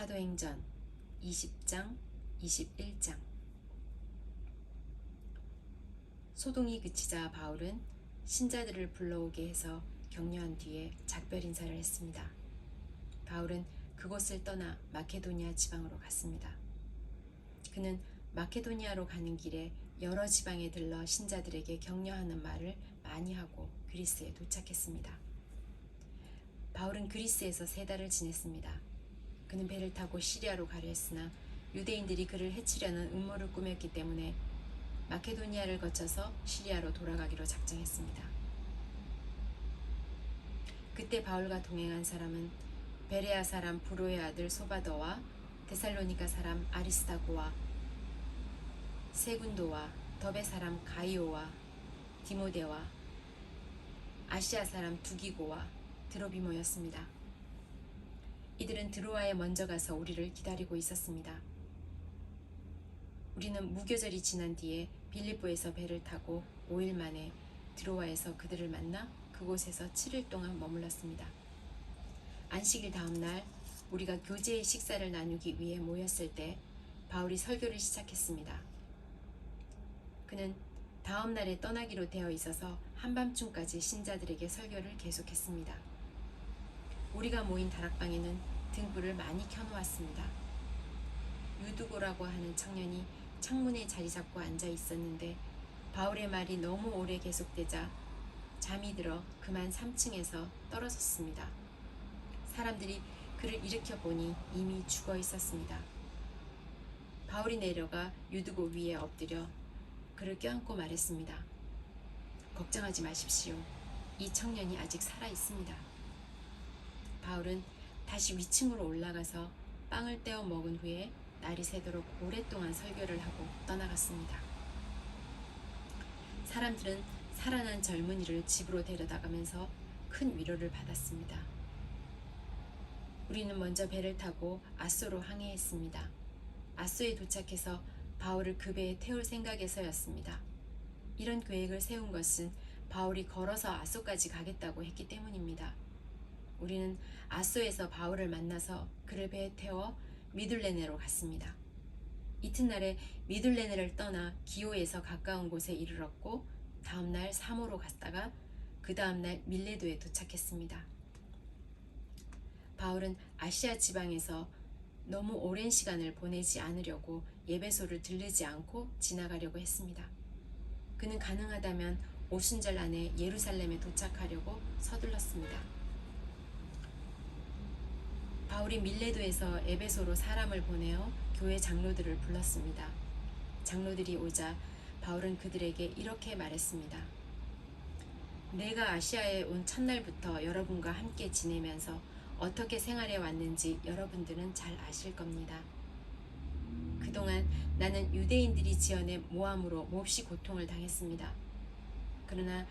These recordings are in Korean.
사도행전 20장 21장. 소동이 그치자 바울은 신자들을 불러오게 해서 격려한 뒤에 작별 인사를 했습니다. 바울은 그곳을 떠나 마케도니아 지방으로 갔습니다. 그는 마케도니아로 가는 길에 여러 지방에 들러 신자들에게 격려하는 말을 많이 하고 그리스에 도착했습니다. 바울은 그리스에서 3달을 지냈습니다. 그는 배를 타고 시리아로 가려 했으나 유대인들이 그를 해치려는 음모를 꾸몄기 때문에 마케도니아를 거쳐서 시리아로 돌아가기로 작정했습니다. 그때 바울과 동행한 사람은 베레아 사람 브로의 아들 소바더와 데살로니가 사람 아리스타고와 세군도와 더베 사람 가이오와 디모데와 아시아 사람 두기고와 드로비모였습니다. 이들은 드로아에 먼저 가서 우리를 기다리고 있었습니다. 우리는 무교절이 지난 뒤에 빌립보에서 배를 타고 5일 만에 드로아에서 그들을 만나 그곳에서 7일 동안 머물렀습니다. 안식일 다음 날 우리가 교제의 식사를 나누기 위해 모였을 때 바울이 설교를 시작했습니다. 그는 다음 날에 떠나기로 되어 있어서 한밤중까지 신자들에게 설교를 계속했습니다. 우리가 모인 다락방에는 등불을 많이 켜놓았습니다. 유두고라고 하는 청년이 창문에 자리 잡고 앉아 있었는데 바울의 말이 너무 오래 계속되자 잠이 들어 그만 3층에서 떨어졌습니다. 사람들이 그를 일으켜 보니 이미 죽어 있었습니다. 바울이 내려가 유두고 위에 엎드려 그를 껴안고 말했습니다. 걱정하지 마십시오. 이 청년이 아직 살아 있습니다. 바울은 다시 위층으로 올라가서 빵을 떼어 먹은 후에 날이 새도록 오랫동안 설교를 하고 떠나갔습니다. 사람들은 살아난 젊은이를 집으로 데려다가면서 큰 위로를 받았습니다. 우리는 먼저 배를 타고 아소로 항해했습니다. 아소에 도착해서 바울을 그 배에 태울 생각에서였습니다. 이런 계획을 세운 것은 바울이 걸어서 아소까지 가겠다고 했기 때문입니다. 우리는 아소에서 바울을 만나서 그를 배에 태워 미둘레네로 갔습니다. 이튿날에 미둘레네를 떠나 기오에서 가까운 곳에 이르렀고 다음날 사모로 갔다가 그 다음날 밀레도에 도착했습니다. 바울은 아시아 지방에서 너무 오랜 시간을 보내지 않으려고 예배소를 들르지 않고 지나가려고 했습니다. 그는 가능하다면 오순절 안에 예루살렘에 도착하려고 서둘렀습니다. 바울이 밀레도에서 에베소로 사람을 보내어 교회 장로들을 불렀습니다. 장로들이 오자 바울은 그들에게 이렇게 말했습니다. 내가 아시아에 온 첫날부터 여러분과 함께 지내면서 어떻게 생활해 왔는지 여러분들은 잘 아실 겁니다. 그동안 나는 유대인들이 지어낸 모함으로 몹시 고통을 당했습니다. 그러나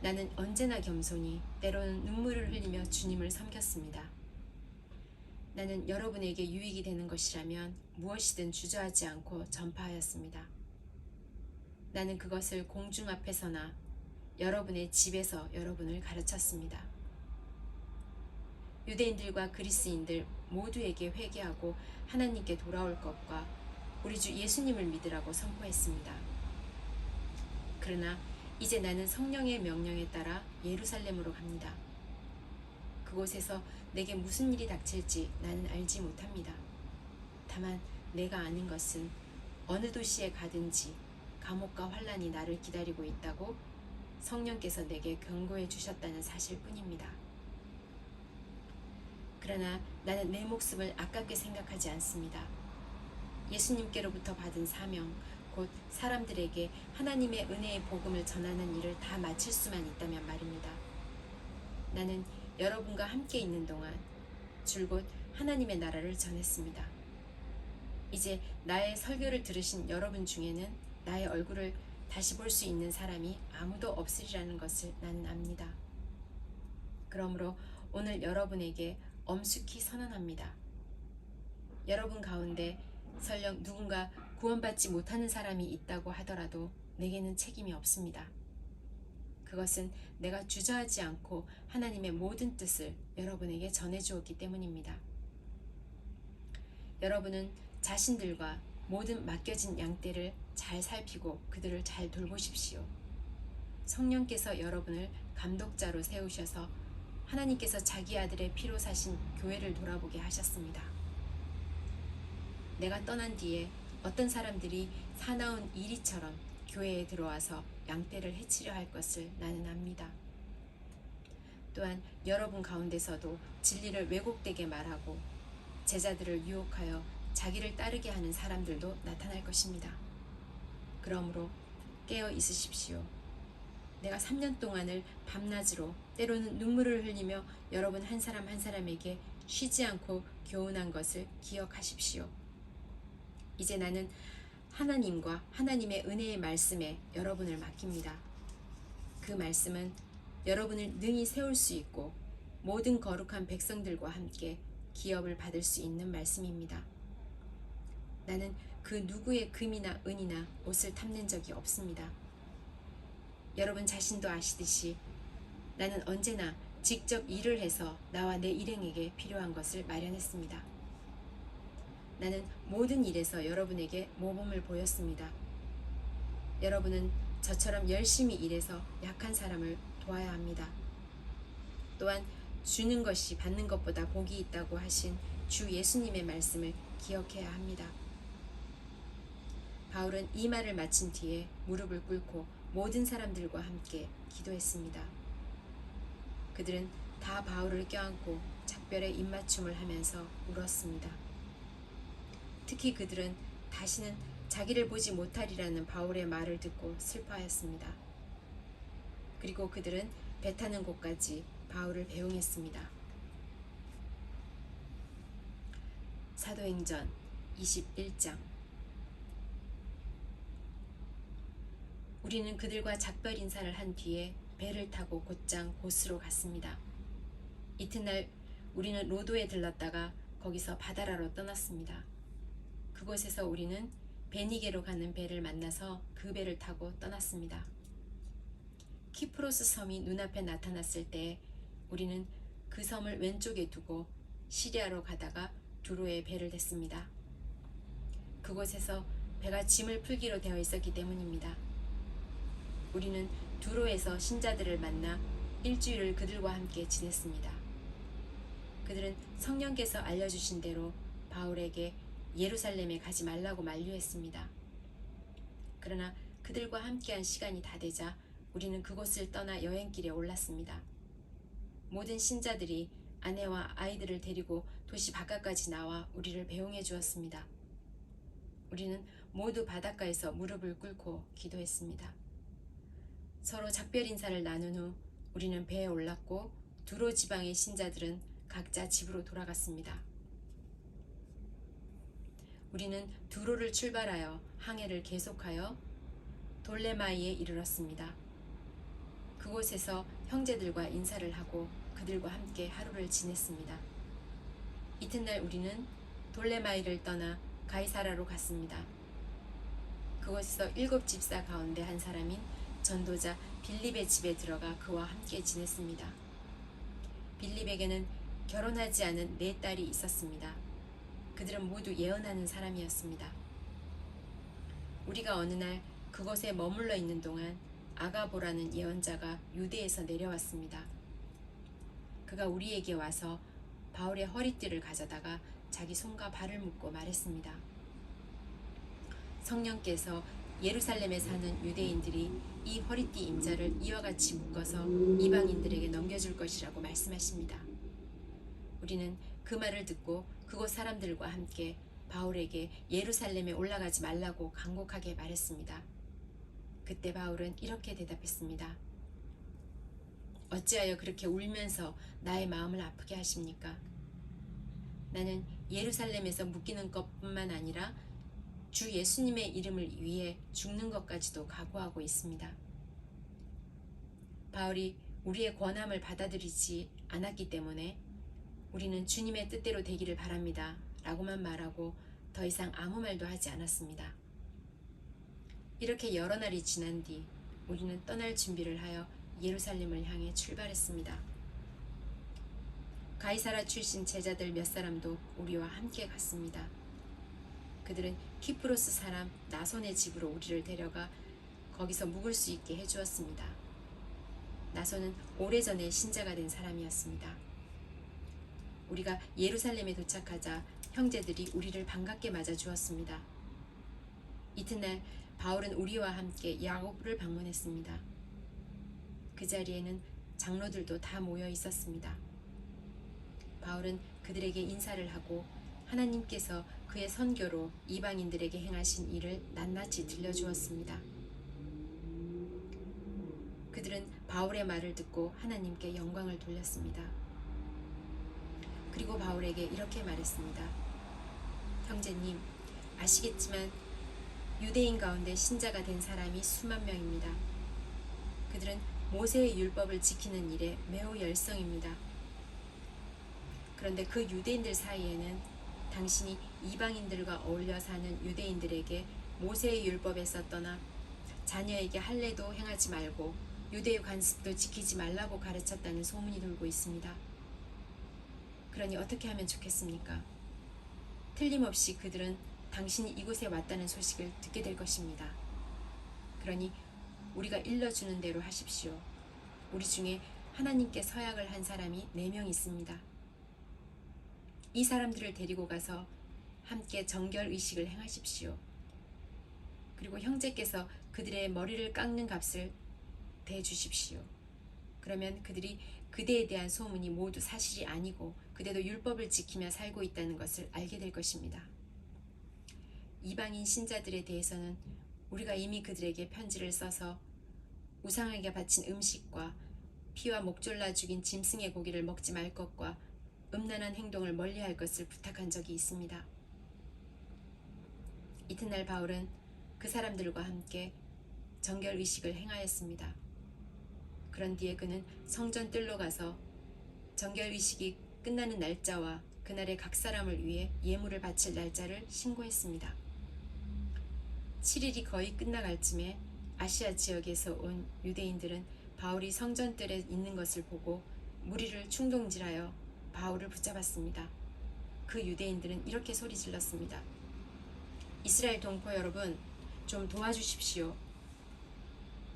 나는 언제나 겸손히 때로는 눈물을 흘리며 주님을 섬겼습니다. 나는 여러분에게 유익이 되는 것이라면 무엇이든 주저하지 않고 전파하였습니다. 나는 그것을 공중 앞에서나 여러분의 집에서 여러분을 가르쳤습니다. 유대인들과 그리스인들 모두에게 회개하고 하나님께 돌아올 것과 우리 주 예수님을 믿으라고 선포했습니다. 그러나 이제 나는 성령의 명령에 따라 예루살렘으로 갑니다. 그곳에서 내게 무슨 일이 닥칠지 나는 알지 못합니다. 다만 내가 아는 것은 어느 도시에 가든지 감옥과 환난이 나를 기다리고 있다고 성령께서 내게 경고해 주셨다는 사실뿐입니다. 그러나 나는 내 목숨을 아깝게 생각하지 않습니다. 예수님께로부터 받은 사명, 곧 사람들에게 하나님의 은혜의 복음을 전하는 일을 다 마칠 수만 있다면 말입니다. 나는 여러분과 함께 있는 동안 줄곧 하나님의 나라를 전했습니다. 이제 나의 설교를 들으신 여러분 중에는 나의 얼굴을 다시 볼 수 있는 사람이 아무도 없으리라는 것을 나는 압니다. 그러므로 오늘 여러분에게 엄숙히 선언합니다. 여러분 가운데 설령 누군가 구원받지 못하는 사람이 있다고 하더라도 내게는 책임이 없습니다. 그것은 내가 주저하지 않고 하나님의 모든 뜻을 여러분에게 전해주었기 때문입니다. 여러분은 자신들과 모든 맡겨진 양떼를 잘 살피고 그들을 잘 돌보십시오. 성령께서 여러분을 감독자로 세우셔서 하나님께서 자기 아들의 피로 사신 교회를 돌아보게 하셨습니다. 내가 떠난 뒤에 어떤 사람들이 사나운 이리처럼 교회에 들어와서 양떼를 해치려 할 것을 나는 압니다. 또한 여러분 가운데서도 진리를 왜곡되게 말하고 제자들을 유혹하여 자기를 따르게 하는 사람들도 나타날 것입니다. 그러므로 깨어 있으십시오. 내가 3년 동안을 밤낮으로 때로는 눈물을 흘리며 여러분 한 사람 한 사람에게 쉬지 않고 교훈한 것을 기억하십시오. 이제 나는 하나님과 하나님의 은혜의 말씀에 여러분을 맡깁니다. 그 말씀은 여러분을 능히 세울 수 있고 모든 거룩한 백성들과 함께 기업을 받을 수 있는 말씀입니다. 나는 그 누구의 금이나 은이나 옷을 탐낸 적이 없습니다. 여러분 자신도 아시듯이 나는 언제나 직접 일을 해서 나와 내 일행에게 필요한 것을 마련했습니다. 나는 모든 일에서 여러분에게 모범을 보였습니다. 여러분은 저처럼 열심히 일해서 약한 사람을 도와야 합니다. 또한 주는 것이 받는 것보다 복이 있다고 하신 주 예수님의 말씀을 기억해야 합니다. 바울은 이 말을 마친 뒤에 무릎을 꿇고 모든 사람들과 함께 기도했습니다. 그들은 다 바울을 껴안고 작별의 입맞춤을 하면서 울었습니다. 특히 그들은 다시는 자기를 보지 못하리라는 바울의 말을 듣고 슬퍼하였습니다. 그리고 그들은 배 타는 곳까지 바울을 배웅했습니다. 사도행전 21장. 우리는 그들과 작별 인사를 한 뒤에 배를 타고 곧장 고스로 갔습니다. 이튿날 우리는 로도에 들렀다가 거기서 바다라로 떠났습니다. 그곳에서 우리는 베니게로 가는 배를 만나서 그 배를 타고 떠났습니다. 키프로스 섬이 눈앞에 나타났을 때 우리는 그 섬을 왼쪽에 두고 시리아로 가다가 두로에 배를 댔습니다. 그곳에서 배가 짐을 풀기로 되어 있었기 때문입니다. 우리는 두로에서 신자들을 만나 일주일을 그들과 함께 지냈습니다. 그들은 성령께서 알려주신 대로 바울에게 예루살렘에 가지 말라고 만류했습니다. 그러나 그들과 함께한 시간이 다 되자 우리는 그곳을 떠나 여행길에 올랐습니다. 모든 신자들이 아내와 아이들을 데리고 도시 바깥까지 나와 우리를 배웅해 주었습니다. 우리는 모두 바닷가에서 무릎을 꿇고 기도했습니다. 서로 작별 인사를 나눈 후 우리는 배에 올랐고 두로 지방의 신자들은 각자 집으로 돌아갔습니다. 우리는 두로를 출발하여 항해를 계속하여 돌레마이에 이르렀습니다. 그곳에서 형제들과 인사를 하고 그들과 함께 하루를 지냈습니다. 이튿날 우리는 돌레마이를 떠나 가이사라로 갔습니다. 그곳에서 7 집사 가운데 한 사람인 전도자 빌립의 집에 들어가 그와 함께 지냈습니다. 빌립에게는 결혼하지 않은 4딸이 있었습니다. 그들은 모두 예언하는 사람이었습니다. 우리가 어느 날 그곳에 머물러 있는 동안 아가보라는 예언자가 유대에서 내려왔습니다. 그가 우리에게 와서 바울의 허리띠를 가져다가 자기 손과 발을 묶고 말했습니다. 성령께서 예루살렘에 사는 유대인들이 이 허리띠 임자를 이와 같이 묶어서 이방인들에게 넘겨줄 것이라고 말씀하십니다. 우리는 그 말을 듣고 그곳 사람들과 함께 바울에게 예루살렘에 올라가지 말라고 간곡하게 말했습니다. 그때 바울은 이렇게 대답했습니다. 어찌하여 그렇게 울면서 나의 마음을 아프게 하십니까? 나는 예루살렘에서 묶이는 것뿐만 아니라 주 예수님의 이름을 위해 죽는 것까지도 각오하고 있습니다. 바울이 우리의 권함을 받아들이지 않았기 때문에 우리는 주님의 뜻대로 되기를 바랍니다. 라고만 말하고 더 이상 아무 말도 하지 않았습니다. 이렇게 여러 날이 지난 뒤 우리는 떠날 준비를 하여 예루살렘을 향해 출발했습니다. 가이사라 출신 제자들 몇 사람도 우리와 함께 갔습니다. 그들은 키프로스 사람 나손의 집으로 우리를 데려가 거기서 묵을 수 있게 해주었습니다. 나손은 오래전에 신자가 된 사람이었습니다. 우리가 예루살렘에 도착하자 형제들이 우리를 반갑게 맞아주었습니다. 이튿날 바울은 우리와 함께 야고보를 방문했습니다. 그 자리에는 장로들도 다 모여 있었습니다. 바울은 그들에게 인사를 하고 하나님께서 그의 선교로 이방인들에게 행하신 일을 낱낱이 들려주었습니다. 그들은 바울의 말을 듣고 하나님께 영광을 돌렸습니다. 그리고 바울에게 이렇게 말했습니다. 형제님, 아시겠지만 유대인 가운데 신자가 된 사람이 수만 명입니다. 그들은 모세의 율법을 지키는 일에 매우 열성입니다. 그런데 그 유대인들 사이에는 당신이 이방인들과 어울려 사는 유대인들에게 모세의 율법에서 떠나 자녀에게 할례도 행하지 말고 유대의 관습도 지키지 말라고 가르쳤다는 소문이 돌고 있습니다. 그러니 어떻게 하면 좋겠습니까? 틀림없이 그들은 당신이 이곳에 왔다는 소식을 듣게 될 것입니다. 그러니 우리가 일러주는 대로 하십시오. 우리 중에 하나님께 서약을 한 사람이 4명 있습니다. 이 사람들을 데리고 가서 함께 정결의식을 행하십시오. 그리고 형제께서 그들의 머리를 깎는 값을 대주십시오. 그러면 그들이 그대에 대한 소문이 모두 사실이 아니고 그대도 율법을 지키며 살고 있다는 것을 알게 될 것입니다. 이방인 신자들에 대해서는 우리가 이미 그들에게 편지를 써서 우상에게 바친 음식과 피와 목졸라 죽인 짐승의 고기를 먹지 말 것과 음란한 행동을 멀리할 것을 부탁한 적이 있습니다. 이튿날 바울은 그 사람들과 함께 정결의식을 행하였습니다. 그런 뒤에 그는 성전 뜰로 가서 정결의식이 끝나는 날짜와 그날의 각 사람을 위해 예물을 바칠 날짜를 신고했습니다. 7일이 거의 끝나갈 쯤에 아시아 지역에서 온 유대인들은 바울이 성전뜰에 있는 것을 보고 무리를 충동질하여 바울을 붙잡았습니다. 그 유대인들은 이렇게 소리질렀습니다. 이스라엘 동포 여러분, 좀 도와주십시오.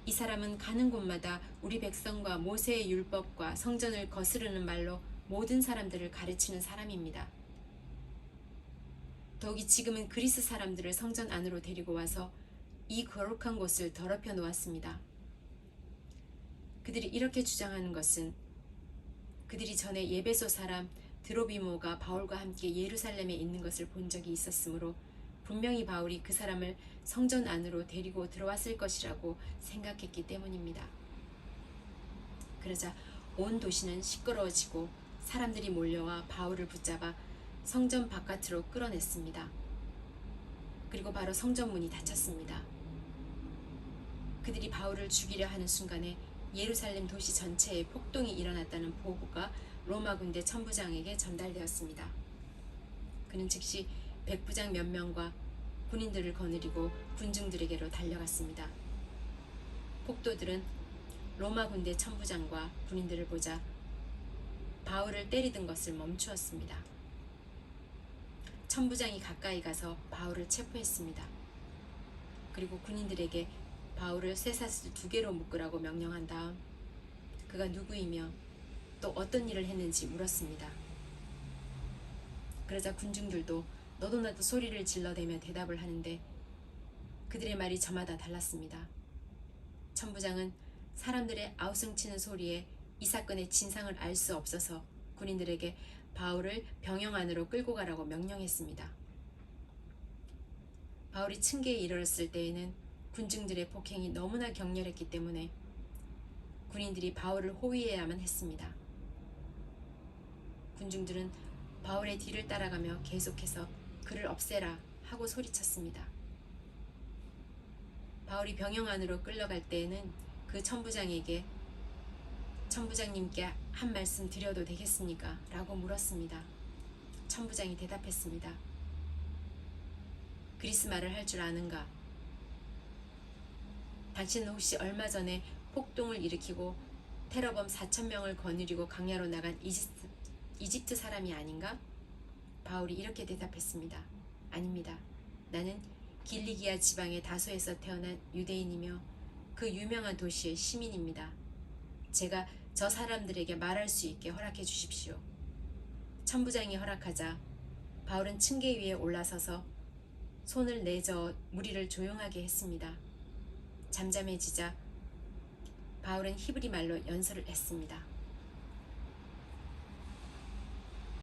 이 사람은 가는 곳마다 우리 백성과 모세의 율법과 성전을 거스르는 말로 모든 사람들을 가르치는 사람입니다. 더욱이 지금은 그리스 사람들을 성전 안으로 데리고 와서 이 거룩한 곳을 더럽혀 놓았습니다. 그들이 이렇게 주장하는 것은 그들이 전에 예베소 사람 드로비모가 바울과 함께 예루살렘에 있는 것을 본 적이 있었으므로 분명히 바울이 그 사람을 성전 안으로 데리고 들어왔을 것이라고 생각했기 때문입니다. 그러자 온 도시는 시끄러워지고 사람들이 몰려와 바울을 붙잡아 성전 바깥으로 끌어냈습니다. 그리고 바로 성전 문이 닫혔습니다. 그들이 바울을 죽이려 하는 순간에 예루살렘 도시 전체에 폭동이 일어났다는 보고가 로마 군대 천부장에게 전달되었습니다. 그는 즉시 백부장 몇 명과 군인들을 거느리고 군중들에게로 달려갔습니다. 폭도들은 로마 군대 천부장과 군인들을 보자 바울을 때리던 것을 멈추었습니다. 천부장이 가까이 가서 바울을 체포했습니다. 그리고 군인들에게 바울을 쇠사슬 2개로 묶으라고 명령한 다음 그가 누구이며 또 어떤 일을 했는지 물었습니다. 그러자 군중들도 너도 나도 소리를 질러대며 대답을 하는데 그들의 말이 저마다 달랐습니다. 천부장은 사람들의 아우성치는 소리에 이 사건의 진상을 알 수 없어서 군인들에게 바울을 병영 안으로 끌고 가라고 명령했습니다. 바울이 층계에 이르렀을 때에는 군중들의 폭행이 너무나 격렬했기 때문에 군인들이 바울을 호위해야만 했습니다. 군중들은 바울의 뒤를 따라가며 계속해서 그를 없애라 하고 소리쳤습니다. 바울이 병영 안으로 끌려갈 때에는 그 천부장에게 천부장님께 한 말씀 드려도 되겠습니까? 라고 물었습니다. 천부장이 대답했습니다. 그리스 말을 할 줄 아는가? 당신은 혹시 얼마 전에 폭동을 일으키고 테러범 4,000명을 거느리고 강야로 나간 이집트 사람이 아닌가? 바울이 이렇게 대답했습니다. 아닙니다. 나는 길리기아 지방의 다소에서 태어난 유대인이며 그 유명한 도시의 시민입니다. 제가 저 사람들에게 말할 수 있게 허락해 주십시오. 천부장이 허락하자 바울은 층계 위에 올라서서 손을 내저어 무리를 조용하게 했습니다. 잠잠해지자 바울은 히브리 말로 연설을 했습니다.